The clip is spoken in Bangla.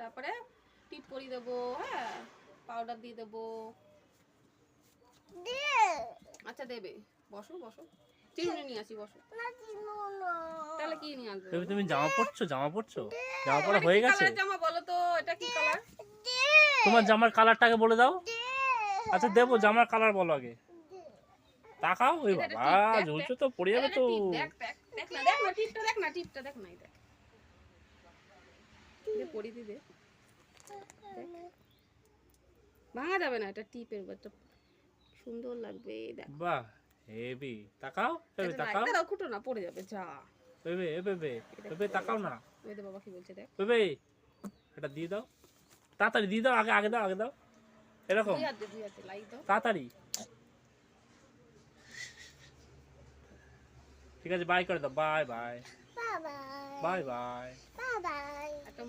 তারপরে টিপ পরিয়ে দেবো, হ্যাঁ পাউডার দিয়ে দেবো। আচ্ছা দেবে, বসো বসো, চিরুনি নিয়ে আসি, বসো। তাহলে কি নিয়ে আসবে? তুমি জামা পরছো? জামা পরা হয়ে গেছে? জামা বলো তো, এটা কি কালার? তোমার জামার কালারটাকে বলে দাও। আচ্ছা দেবো, জামার কালার বলো আগে। তাকাও, ওই বাবা ঝুলছো তো, পড়ে যাবে তো। দেখ দেখ দেখ না, দেখ না টিপটা, দেখ না টিপটা, দেখ না, এই দেখ পরি দি, দেখ ভাঙা যাবে না, এটা টিপের একটা সুন্দর লাগবে, দেখ। বাহ হেভি। তাকাও, বেবে তাকাও। দাঁড়াও, খুঁটো না, পড়ে যাবে যা। বেবে বেবে বেবে তাকাও না। ওই দে, বাবা কি বলছে দেখ। বেবে এটা দিয়ে দাও, তাড়াতাড়ি দিয়ে দাও, আগে আগে দাও, আগে দাও, এরকম দুই হাতে লাইক দাও তাড়াতাড়ি। ঠিক আছে, বাই করে দাও, বাই বাই বাই বাই। একটা